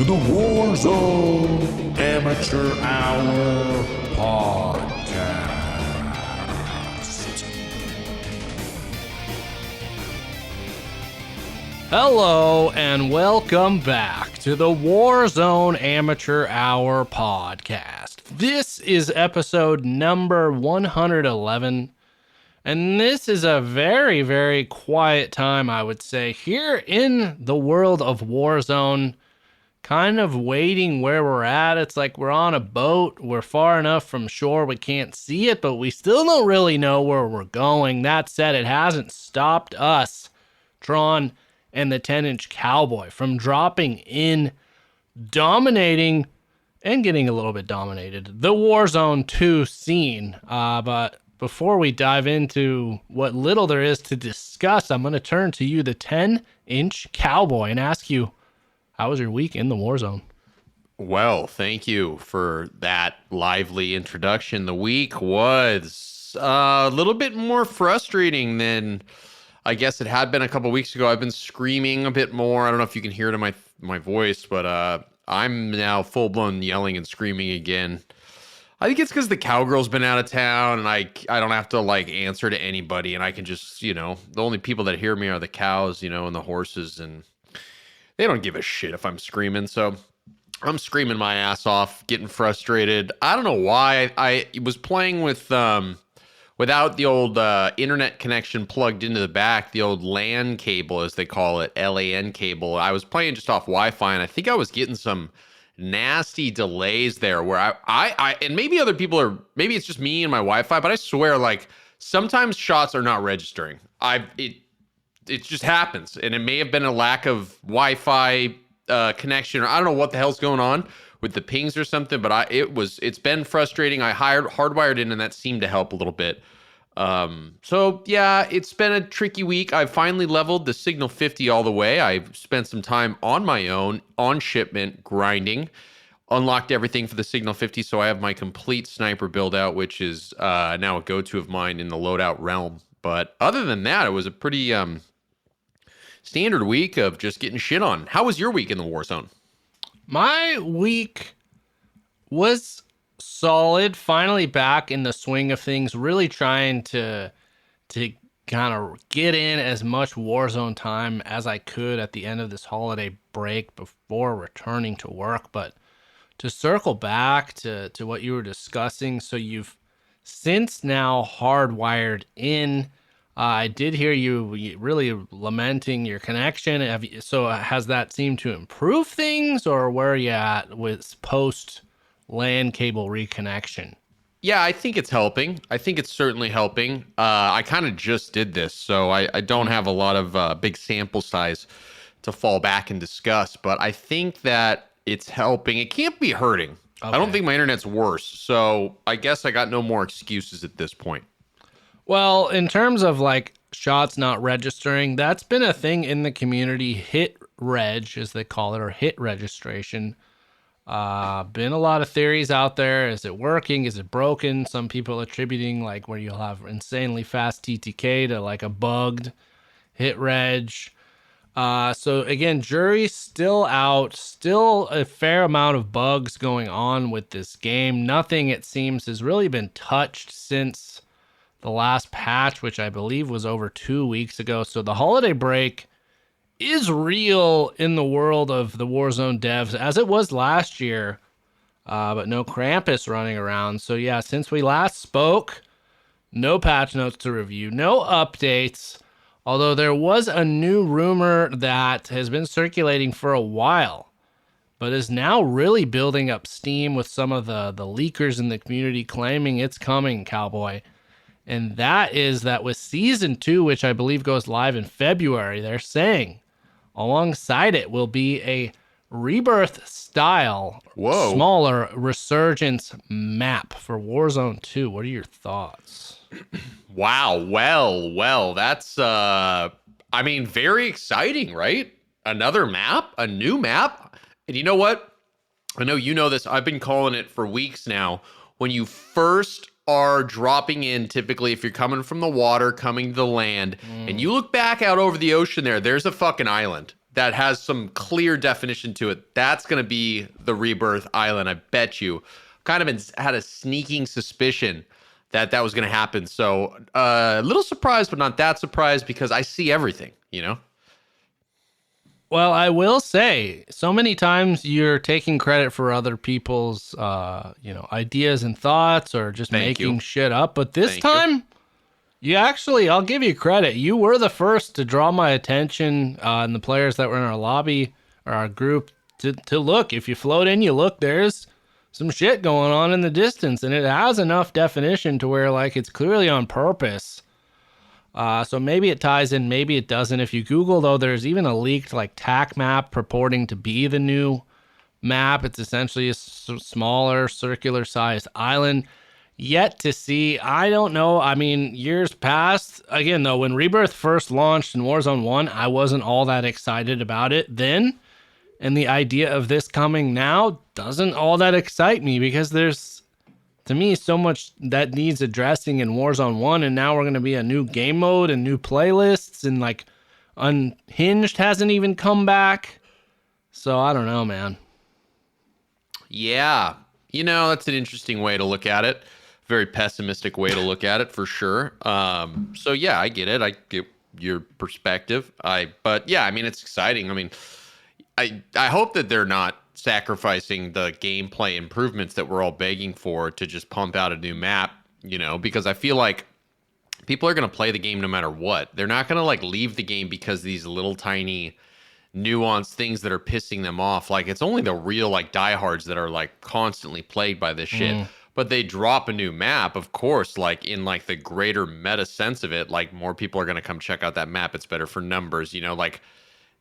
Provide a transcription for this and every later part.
to the Warzone Amateur Hour podcast. Hello and welcome back to the Warzone Amateur Hour podcast. This is episode number 111, and this is a very, very quiet time, I would say, here in the world of Warzone. Kind of waiting where we're at. It's like we're on a boat. We're far enough from shore we can't see it, but we still don't really know where we're going. That said, it hasn't stopped us, Tron and the 10InchCowboy, from dropping in, dominating, and getting a little bit dominated, the Warzone 2 scene. But before we dive into what little there is to discuss, I'm going to turn to you, the 10InchCowboy, and ask you, how was your week in the Warzone? Well, thank you for that lively introduction. The week was a little bit more frustrating than I guess it had been a couple weeks ago. I've been screaming a bit more. I don't know if you can hear it in my voice, but I'm now full-blown yelling and screaming again. I think it's because the cowgirl's been out of town, and I don't have to, answer to anybody, and I can just, the only people that hear me are the cows, and the horses, and they don't give a shit if I'm screaming, so I'm screaming my ass off, getting frustrated. I don't know why. I was playing with without the old internet connection plugged into the back, the old LAN cable, as they call it, LAN cable. I was playing just off Wi-Fi, and I think I was getting some nasty delays there where I and maybe other people are, maybe it's just me and my Wi-Fi, but I swear, sometimes shots are not registering. It just happens, and it may have been a lack of Wi-Fi connection, or I don't know what the hell's going on with the pings or something, but it's been frustrating. I hardwired in, and that seemed to help a little bit. So yeah, it's been a tricky week. I finally leveled the Signal 50 all the way. I spent some time on my own, on shipment, grinding, unlocked everything for the Signal 50, so I have my complete sniper build out, which is now a go-to of mine in the loadout realm. But other than that, it was a pretty standard week of just getting shit on. How was your week in the Warzone? My week was solid. Finally back in the swing of things, really trying to kind of get in as much Warzone time as I could at the end of this holiday break before returning to work. But to circle back to what you were discussing, so you've since now hardwired in. I did hear you really lamenting your connection. So has that seemed to improve things, or where are you at with post LAN cable reconnection? Yeah, I think it's helping. I think it's certainly helping. I kind of just did this, so I don't have a lot of big sample size to fall back and discuss, but I think that it's helping. It can't be hurting. Okay. I don't think my internet's worse, so I guess I got no more excuses at this point. Well, in terms of shots not registering, that's been a thing in the community. Hit reg, as they call it, or hit registration. Been a lot of theories out there. Is it working? Is it broken? Some people attributing where you'll have insanely fast TTK to a bugged hit reg. So again, jury's still out. Still a fair amount of bugs going on with this game. Nothing, it seems, has really been touched since the last patch, which I believe was over 2 weeks ago. So the holiday break is real in the world of the Warzone devs, as it was last year, but no Krampus running around. So yeah, since we last spoke, no patch notes to review, no updates, although there was a new rumor that has been circulating for a while, but is now really building up steam with some of the leakers in the community claiming it's coming, Cowboy. And that is that with Season 2, which I believe goes live in February, they're saying alongside it will be a Rebirth-style, smaller Resurgence map for Warzone 2. What are your thoughts? Wow. Well, that's, very exciting, right? Another map, a new map. And you know what? I know you know this. I've been calling it for weeks now. When you first are dropping in, typically if you're coming from the water, coming to the land, and you look back out over the ocean there's a fucking island. that has some clear definition to it, that's going to be the Rebirth Island. I bet you. Kind of had a sneaking suspicion that that was going to happen. So a little surprised, but not that surprised because I see everything, you know? Well, I will say, so many times you're taking credit for other people's, ideas and thoughts, or just making shit up. But this time, you actually, I'll give you credit. You were the first to draw my attention, and the players that were in our lobby or our group to look. If you float in, you look, there's some shit going on in the distance, and it has enough definition to where, like, it's clearly on purpose. So maybe it ties in, maybe it doesn't. If you Google, though, there's even a leaked like TAC map purporting to be the new map. It's essentially a smaller circular sized island. Yet to see, I don't know. I mean, years past, again, though, when Rebirth first launched in Warzone 1, I wasn't all that excited about it then. And the idea of this coming now doesn't all that excite me because there's, to me, so much that needs addressing in Warzone 1, and now we're going to be a new game mode and new playlists, and like Unhinged hasn't even come back. So I don't know, man. Yeah. That's an interesting way to look at it. Very pessimistic way to look at it for sure. So yeah, I get it. I get your perspective. But yeah, I mean, it's exciting. I mean, I hope that they're not sacrificing the gameplay improvements that we're all begging for to just pump out a new map, because I feel like people are going to play the game no matter what. They're not going to like leave the game because these little tiny nuanced things that are pissing them off. Like, it's only the real like diehards that are like constantly plagued by this shit. But they drop a new map, of course, like in like the greater meta sense of it, like more people are going to come check out that map. It's better for numbers, like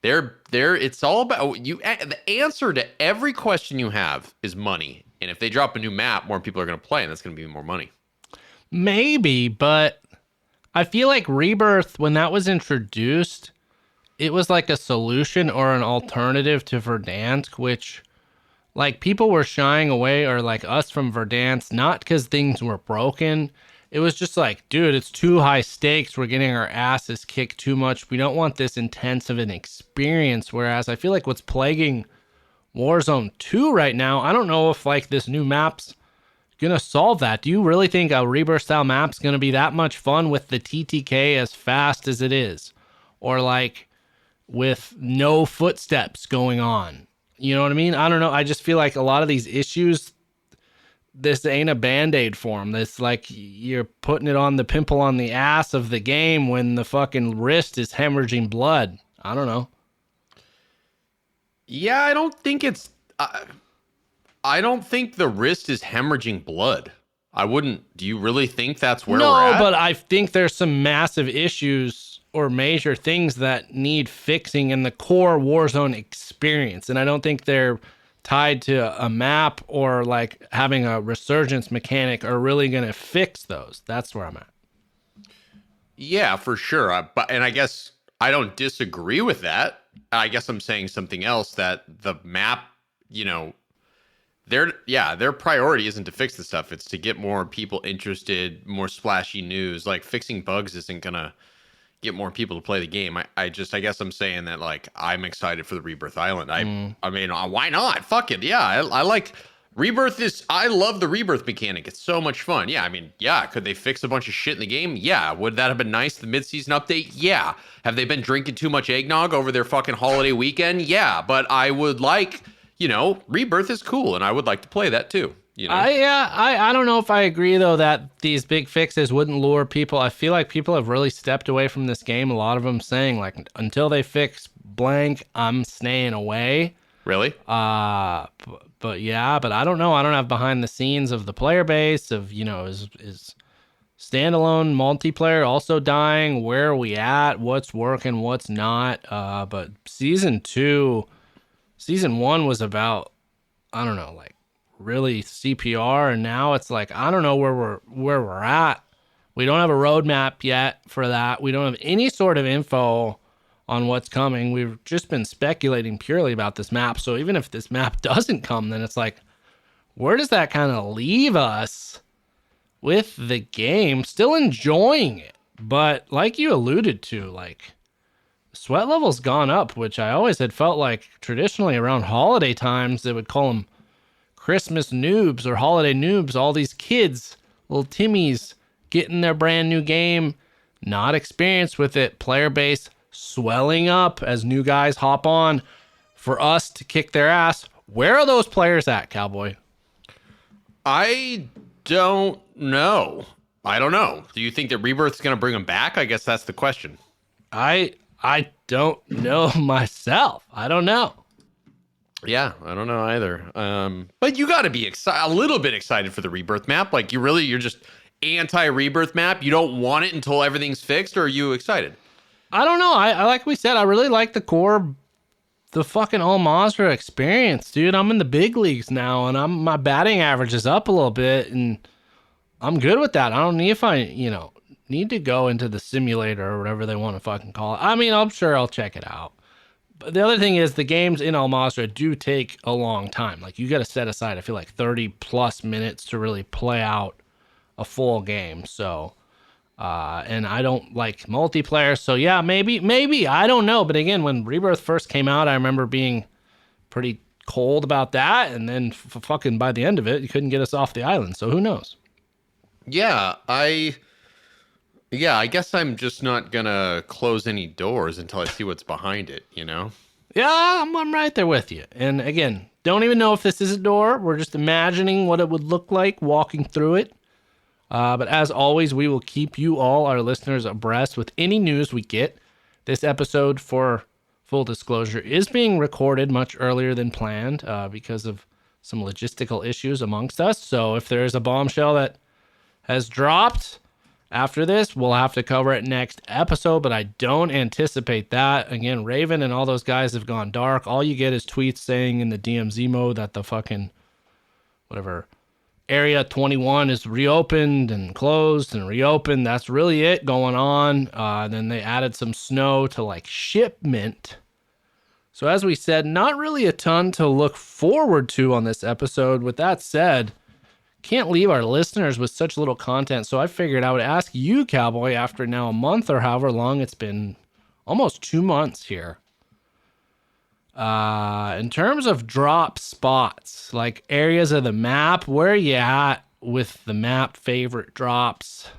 it's all about you. The answer to every question you have is money. And if they drop a new map, more people are going to play, and that's going to be more money. Maybe, but I feel like Rebirth, when that was introduced, it was like a solution or an alternative to Verdansk, which like people were shying away, or like us, from Verdansk, not because things were broken. It was just like, dude, it's too high stakes. We're getting our asses kicked too much. We don't want this intense of an experience. Whereas I feel like what's plaguing Warzone 2 right now, I don't know if like this new map's going to solve that. Do you really think a Rebirth style map's going to be that much fun with the TTK as fast as it is? Or like with no footsteps going on? You know what I mean? I don't know. I just feel like a lot of these issues, this ain't a Band-Aid for them. This like you're putting it on the pimple on the ass of the game when the fucking wrist is hemorrhaging blood. I don't know. Yeah, I don't think it's... I don't think the wrist is hemorrhaging blood. I wouldn't... Do you really think that's where we're at? No, but I think there's some massive issues or major things that need fixing in the core Warzone experience. And I don't think they're tied to a map or like having a resurgence mechanic are really going to fix those. That's where I'm at. Yeah, for sure. And I guess I don't disagree with that. I guess I'm saying something else, that the map, their priority isn't to fix the stuff. It's to get more people interested, more splashy news. Like, fixing bugs isn't going to get more people to play the game. I guess I'm saying that, like, I'm excited for the Rebirth Island. I mean, why not? Fuck it. Yeah, I like Rebirth. I love the Rebirth mechanic. It's so much fun. Yeah, I mean, yeah, could they fix a bunch of shit in the game? Yeah. Would that have been nice, the mid-season update? Yeah. Have they been drinking too much eggnog over their fucking holiday weekend? Yeah, but I would like, Rebirth is cool, and I would like to play that too. I don't know if I agree, though, that these big fixes wouldn't lure people. I feel like people have really stepped away from this game. A lot of them saying, like, until they fix blank, I'm staying away. Really? But I don't know. I don't have behind the scenes of the player base of, is standalone multiplayer also dying? Where are we at? What's working? What's not? But season 1 was about, I don't know, like, really CPR, and now it's like, I don't know where we're at. We don't have a roadmap yet for that. We don't have any sort of info on what's coming. We've just been speculating purely about this map. So even if this map doesn't come, then it's like, where does that kind of leave us with the game? Still enjoying it, but like you alluded to, like, sweat level's gone up, which I always had felt like traditionally around holiday times they would call them Christmas noobs or holiday noobs. All these kids, little Timmies, getting their brand new game, not experienced with it, player base swelling up as new guys hop on for us to kick their ass. Where are those players at, Cowboy? I don't know. Do you think that Rebirth's going to bring them back? I guess that's the question. I don't know myself. I don't know. Yeah, I don't know either. But you got to be a little bit excited for the Rebirth map. Like you're just anti-Rebirth map. You don't want it until everything's fixed, or are you excited? I don't know. I like we said, I really like the fucking Al Mazrah experience, dude. I'm in the big leagues now, and my batting average is up a little bit, and I'm good with that. I don't need if I, need to go into the simulator or whatever they want to fucking call it. I mean, I'm sure I'll check it out. But the other thing is the games in Al Mazrah do take a long time. Like, you got to set aside, I feel like 30 plus minutes to really play out a full game. So, and I don't like multiplayer. So yeah, maybe, I don't know. But again, when Rebirth first came out, I remember being pretty cold about that. And then fucking by the end of it, you couldn't get us off the island. So who knows? Yeah, I guess I'm just not gonna close any doors until I see what's behind it, Yeah, I'm right there with you. And again, don't even know if this is a door. We're just imagining what it would look like walking through it. But as always, we will keep you all, our listeners, abreast with any news we get. This episode, for full disclosure, is being recorded much earlier than planned because of some logistical issues amongst us. So if there is a bombshell that has dropped after this, we'll have to cover it next episode, but I don't anticipate that. Again, Raven and all those guys have gone dark. All you get is tweets saying in the DMZ mode that the fucking whatever Area 21 is reopened and closed and reopened. That's really it going on. Then they added some snow to like shipment. So as we said, not really a ton to look forward to on this episode. With that said, can't leave our listeners with such little content. So I figured I would ask you, Cowboy, after now a month or however long it's been, almost 2 months here. In terms of drop spots, like areas of the map, where are you at with the map favorite drops,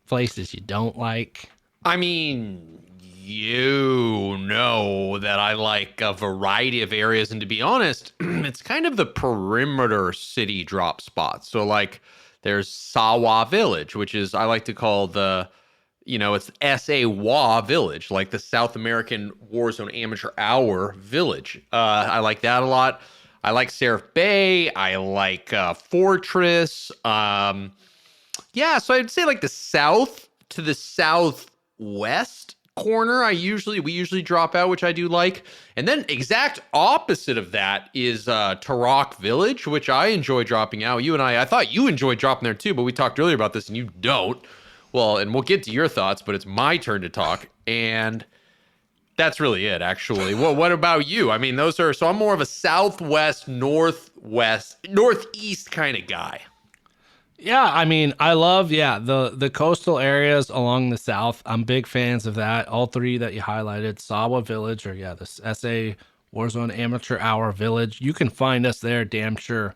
places you don't like? I mean, you know that I like a variety of areas, and to be honest, it's kind of the perimeter city drop spots. So like there's Sawa Village, which is, I like to call it's S.A.W.A. Village, like the South American Warzone Amateur Hour Village. I like that a lot. I like Seraph Bay. I like Fortress. So I'd say like the south to the southwest corner, we usually drop out, which I do like. And then exact opposite of that is Tarak Village, which I enjoy dropping out. You and I thought you enjoyed dropping there too, but we talked earlier about this and you don't. Well, and we'll get to your thoughts, but it's my turn to talk, and that's really it, actually. Well, what about you? I mean, so I'm more of a southwest, northeast kind of guy. Yeah, I mean, I love, the coastal areas along the south. I'm big fans of that. All three that you highlighted, Sawa Village, or this SA Warzone Amateur Hour Village. You can find us there, damn sure,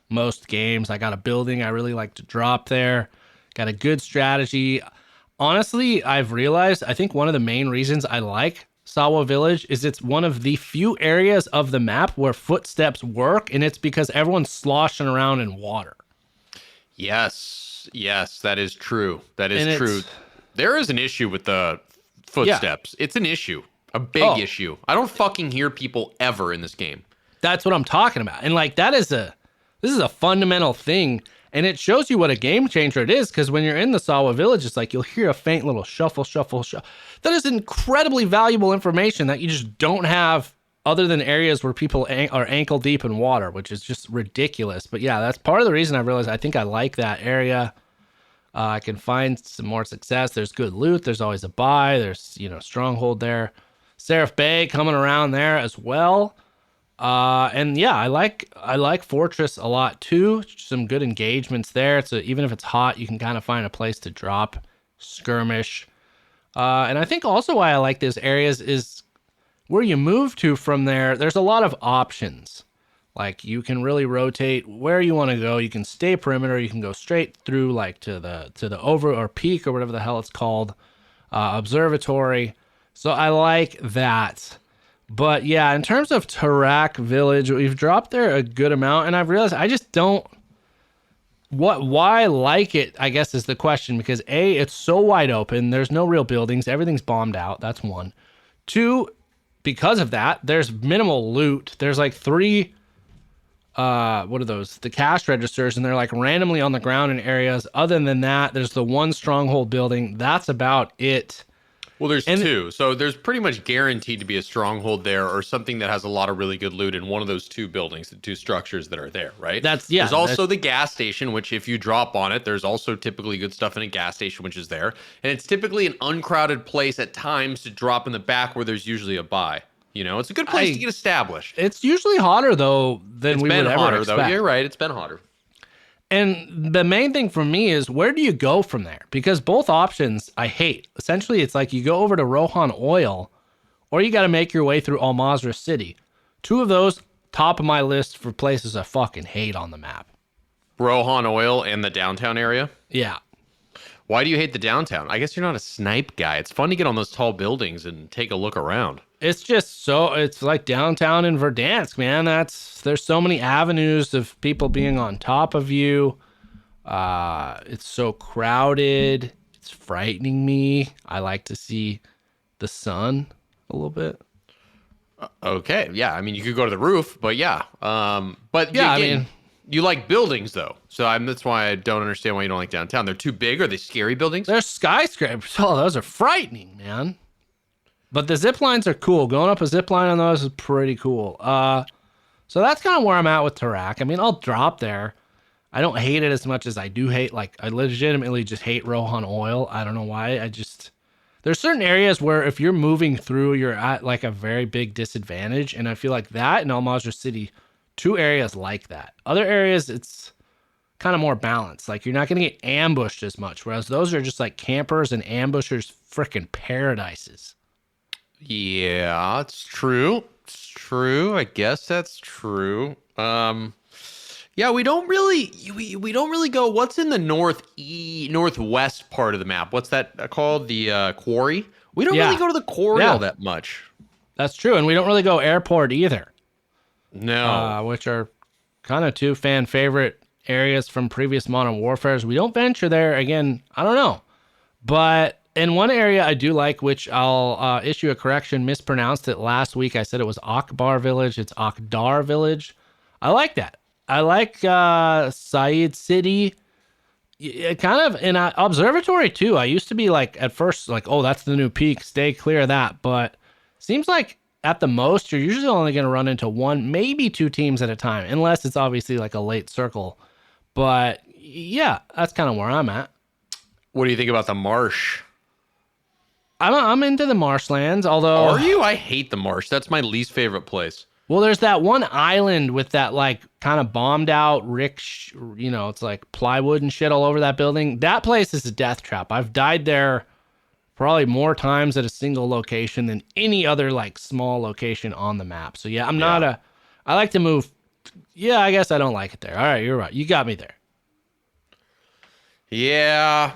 most games. I got a building I really like to drop there. Got a good strategy. Honestly, I've realized, I think one of the main reasons I like Sawa Village is it's one of the few areas of the map where footsteps work, and it's because everyone's sloshing around in water. Yes, that is true. That is true. There is an issue with the footsteps. Yeah. It's an issue, a big issue. I don't fucking hear people ever in this game. That's what I'm talking about. And like this is a fundamental thing. And it shows you what a game changer it is, because when you're in the Sawa Village, it's like you'll hear a faint little shuffle. That is incredibly valuable information that you just don't have other than areas where people are ankle deep in water, which is just ridiculous. But yeah, that's part of the reason I realized I think I like that area. I can find some more success. There's good loot. There's always a buy. There's, stronghold there. Seraph Bay coming around there as well. And yeah, I like Fortress a lot too. Some good engagements there. Even if it's hot, you can kind of find a place to drop, skirmish. And I think also why I like those areas is where you move to from there, there's a lot of options. Like you can really rotate where you want to go. You can stay perimeter. You can go straight through like to the over or peak or whatever the hell it's called, observatory. So I like that. But yeah, in terms of Tarak Village, we've dropped there a good amount, and I've realized I just don't. Why I like it, I guess, is the question, because A, it's so wide open. There's no real buildings. Everything's bombed out. That's one. Two, because of that, there's minimal loot. There's like three, what are those? The cash registers, and they're like randomly on the ground in areas. Other than that, there's the one stronghold building. That's about it. Well, there's two. So there's pretty much guaranteed to be a stronghold there or something that has a lot of really good loot in one of those two buildings, the two structures that are there, right? There's also the gas station, which if you drop on it, there's also typically good stuff in a gas station, which is there. And it's typically an uncrowded place at times to drop in the back where there's usually a buy. You know, it's a good place to get established. It's usually hotter, though, than we would ever expect. Though. You're right. It's been hotter. And the main thing for me is, where do you go from there? Because both options I hate. Essentially, it's like you go over to Rohan Oil, or you got to make your way through Al Mazrah City. Two of those, top of my list for places I fucking hate on the map. Rohan Oil and the downtown area? Yeah. Why do you hate the downtown? I guess you're not a snipe guy. It's fun to get on those tall buildings and take a look around. It's just it's like downtown in Verdansk, man. There's so many avenues of people being on top of you. It's so crowded. It's frightening me. I like to see the sun a little bit. Okay, yeah. I mean, you could go to the roof, but yeah. But yeah, again, I mean, you like buildings though, so that's why I don't understand why you don't like downtown. They're too big. Are they scary buildings? They're skyscrapers. Oh, those are frightening, man. But the zip lines are cool. Going up a zip line on those is pretty cool. So that's kind of where I'm at with Tarak. I mean, I'll drop there. I don't hate it as much as I do hate. Like, I legitimately just hate Rohan Oil. I don't know why. There's certain areas where if you're moving through, you're at like a very big disadvantage. And I feel like that in Al Mazrah City, two areas like that. Other areas, it's kind of more balanced. Like, you're not going to get ambushed as much. Whereas those are just like campers and ambushers, freaking paradises. Yeah, it's true. It's true. I guess that's true. Yeah, we don't really go. What's in the northwest part of the map? What's that called? The quarry. We don't really go to the quarry all that much. That's true, and we don't really go airport either. No, which are kind of two fan favorite areas from previous Modern Warfares. We don't venture there again. I don't know, but. In one area I do like, which I'll issue a correction, mispronounced it last week. I said it was Akbar Village. It's Akhdar Village. I like that. I like Said City. Kind of in Observatory too. I used to be like, at first, like, oh, that's the new peak. Stay clear of that. But seems like at the most, you're usually only going to run into one, maybe two teams at a time, unless it's obviously like a late circle. But yeah, that's kind of where I'm at. What do you think about the marsh? I'm into the marshlands, although... Are you? I hate the marsh. That's my least favorite place. Well, there's that one island with that, like, kind of bombed out it's like plywood and shit all over that building. That place is a death trap. I've died there probably more times at a single location than any other, like, small location on the map. So, yeah, I like to move... Yeah, I guess I don't like it there. All right, you're right. You got me there. Yeah.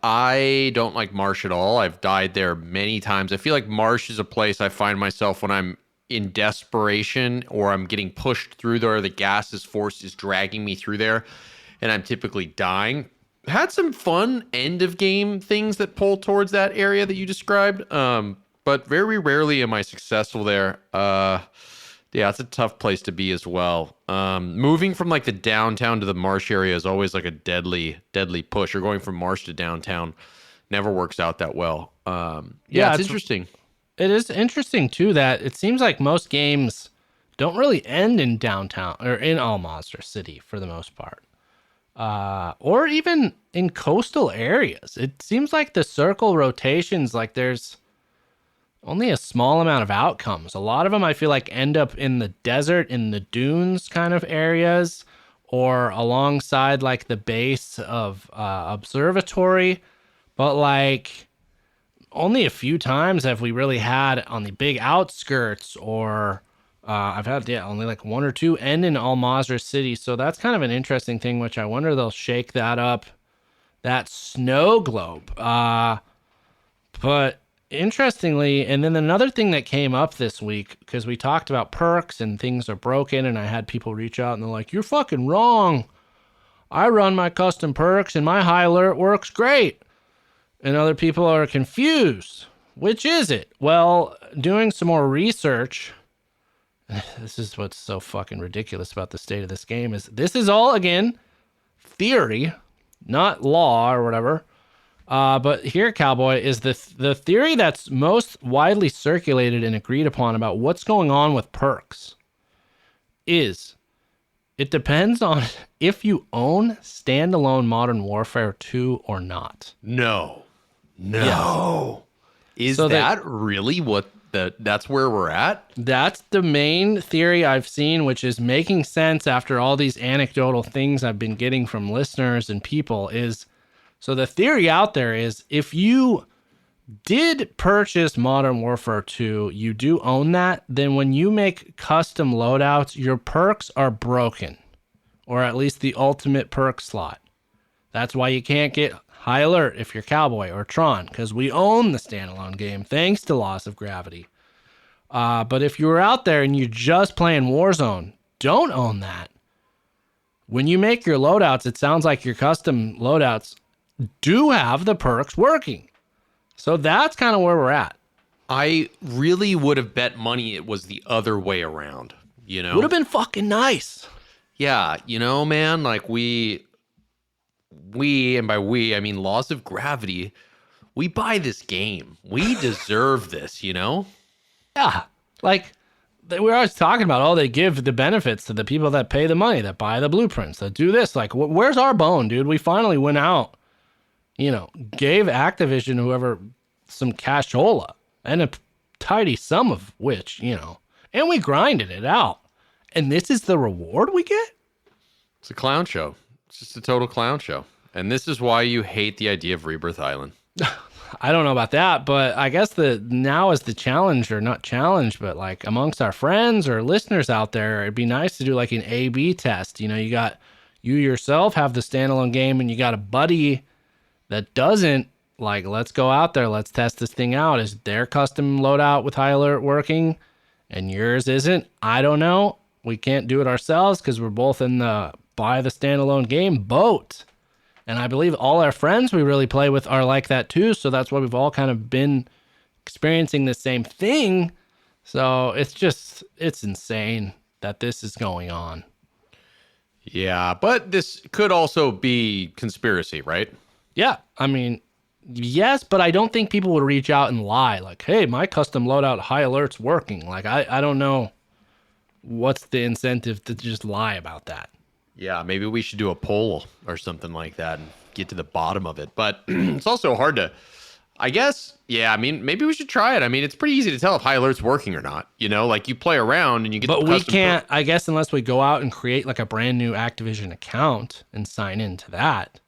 I don't like marsh at all. I've died there many times. I feel like marsh is a place I find myself when I'm in desperation or I'm getting pushed through there. The gaseous force is dragging me through there, and I'm typically dying. Had some fun end of game things that pull towards that area that you described, but very rarely am I successful there. Yeah, it's a tough place to be as well. Moving from like the downtown to the marsh area is always like a deadly push. Or going from marsh to downtown never works out that well. It's interesting. It is interesting too that it seems like most games don't really end in downtown or in Al Mazrah City for the most part, or even in coastal areas. It seems like the circle rotations, like there's only a small amount of outcomes. A lot of them I feel like end up in the desert, in the dunes kind of areas, or alongside like the base of observatory, but like only a few times have we really had on the big outskirts, or I've had only like one or two, and in Al Mazrah City. So that's kind of an interesting thing, which I wonder they'll shake that up, that snow globe. But interestingly, and then another thing that came up this week, because we talked about perks and things are broken, and I had people reach out and they're like, "You're fucking wrong. I run my custom perks and my high alert works great." And other people are confused. Which is it? Well, doing some more research, this is what's so fucking ridiculous about the state of this game, is this is all, again, theory, not law or whatever. But here, Cowboy, is the theory that's most widely circulated and agreed upon about what's going on with perks is it depends on if you own standalone Modern Warfare 2 or not. No. Yes. Is So that really what that's where we're at? That's the main theory I've seen, which is making sense after all these anecdotal things I've been getting from listeners and people. Is so the theory out there is if you did purchase Modern Warfare 2, you do own that, then when you make custom loadouts, your perks are broken, or at least the ultimate perk slot. That's why you can't get High Alert if you're Cowboy or Tron, because we own the standalone game thanks to Loss of Gravity. But if you were out there and you're just playing Warzone, don't own that. When you make your loadouts, it sounds like your custom loadouts do have the perks working. So that's kind of where we're at. I really would have bet money it was the other way around, you know? Would have been fucking nice. Yeah, you know, man, like we, and by we, I mean Laws of Gravity, we buy this game. We deserve this, you know? Yeah. Like, we're always talking about, oh, they give the benefits to the people that pay the money, that buy the blueprints, that do this. Like, where's our bone, dude? We finally went out, you know, gave Activision, whoever, some cashola, and a tidy sum of which, you know, and we grinded it out. And this is the reward we get? It's a clown show. It's just a total clown show. And this is why you hate the idea of Rebirth Island. I don't know about that, but I guess now is the challenge, or not challenge, but like amongst our friends or listeners out there, it'd be nice to do like an A/B test. You know, you yourself have the standalone game and you got a buddy that doesn't. Like, let's go out there, let's test this thing out. Is their custom loadout with High Alert working and yours isn't? I don't know. We can't do it ourselves because we're both in the buy the standalone game boat. And I believe all our friends we really play with are like that too. So that's why we've all kind of been experiencing the same thing. So it's insane that this is going on. Yeah, but this could also be conspiracy, right? Yeah, I mean, yes, but I don't think people would reach out and lie. Like, hey, my custom loadout High Alert's working. Like, I don't know what's the incentive to just lie about that. Yeah, maybe we should do a poll or something like that and get to the bottom of it. But it's also hard to, I guess, yeah, I mean, maybe we should try it. I mean, it's pretty easy to tell if High Alert's working or not. You know, like you play around and you get But the we custom can't, I guess, unless we go out and create like a brand new Activision account and sign into that.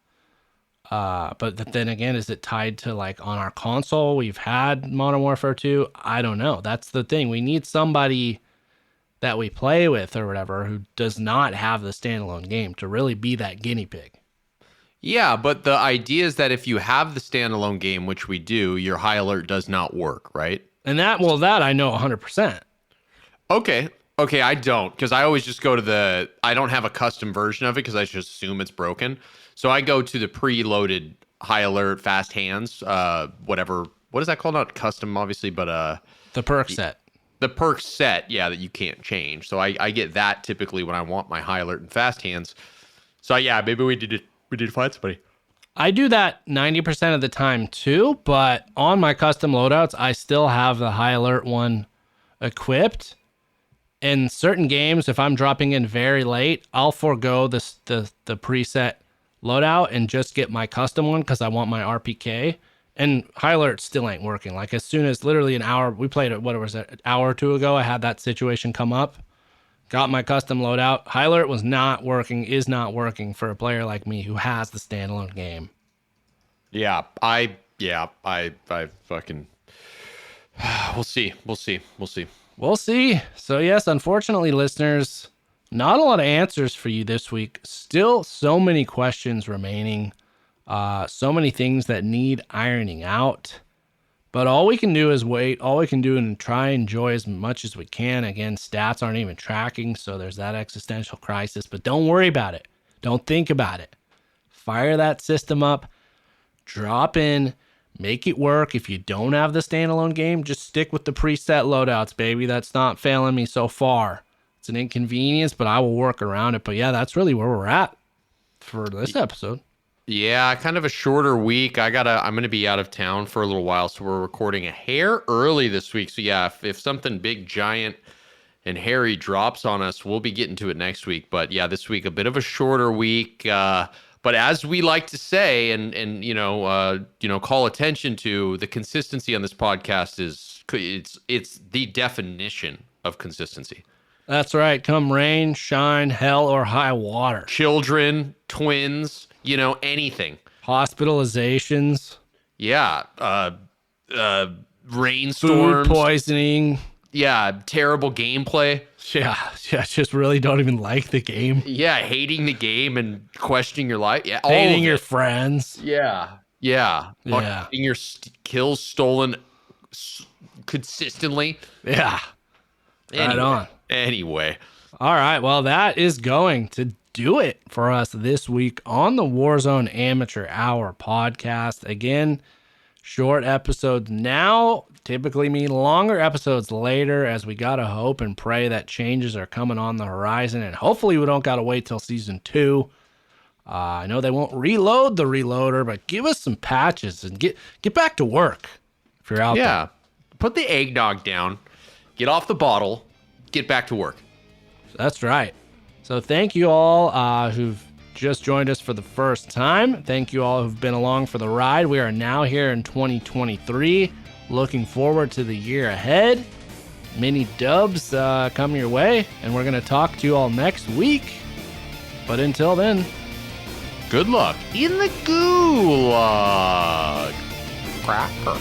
But then again, is it tied to like on our console? We've had Modern Warfare 2. I don't know. That's the thing. We need somebody that we play with or whatever who does not have the standalone game to really be that guinea pig. Yeah, but the idea is that if you have the standalone game, which we do, your High Alert does not work, right? And that I know 100%. Okay, I don't, because I always just go to I don't have a custom version of it because I just assume it's broken. So I go to the preloaded High Alert, Fast Hands, whatever. What is that called? Not custom, obviously, but The perk set. The perk set, yeah, that you can't change. So I get that typically when I want my High Alert and Fast Hands. So yeah, maybe we did find somebody. I do that 90% of the time too, but on my custom loadouts, I still have the High Alert one equipped. In certain games, if I'm dropping in very late, I'll forego the preset loadout and just get my custom one because I want my RPK. And High Alert still ain't working. Like as soon as literally an hour, we played it, what was it, an hour or two ago, I had that situation come up got my custom loadout. High Alert is not working for a player like me who has the standalone game. Yeah, I fucking. We'll see. We'll see. So yes, unfortunately, listeners, not a lot of answers for you this week. Still so many questions remaining. So many things that need ironing out. But all we can do is wait. All we can do and try and enjoy as much as we can. Again, stats aren't even tracking, so there's that existential crisis. But don't worry about it. Don't think about it. Fire that system up. Drop in. Make it work. If you don't have the standalone game, just stick with the preset loadouts, baby. That's not failing me so far. It's an inconvenience, but I will work around it. But yeah, that's really where we're at for this episode. Yeah, kind of a shorter week. I'm gonna be out of town for a little while, so we're recording a hair early this week. So yeah, if something big, giant, and hairy drops on us, we'll be getting to it next week. But yeah, this week a bit of a shorter week. But as we like to say, and call attention to, the consistency on this podcast it's the definition of consistency. That's right. Come rain, shine, hell, or high water. Children, twins, anything. Hospitalizations. Yeah. Rainstorms. Food poisoning. Yeah. Terrible gameplay. Yeah. Just really don't even like the game. Yeah. Hating the game and questioning your life. Yeah. Hating your friends. Yeah. Getting your kills stolen consistently. Yeah. Right on. Anyway. All right. Well, that is going to do it for us this week on the Warzone Amateur Hour podcast. Again, short episodes now typically mean longer episodes later, as we gotta hope and pray that changes are coming on the horizon, and hopefully we don't gotta wait till season 2. I know they won't reload the reloader, but give us some patches and get back to work if you're out there. Yeah. Put the eggnog down, get off the bottle, get back to work. That's right. So thank you all who've just joined us for the first time. Thank you all who've been along for the ride. We are now here in 2023. Looking forward to the year ahead. Many dubs coming your way, and we're going to talk to you all next week. But until then, good luck in the gulag. Cracker.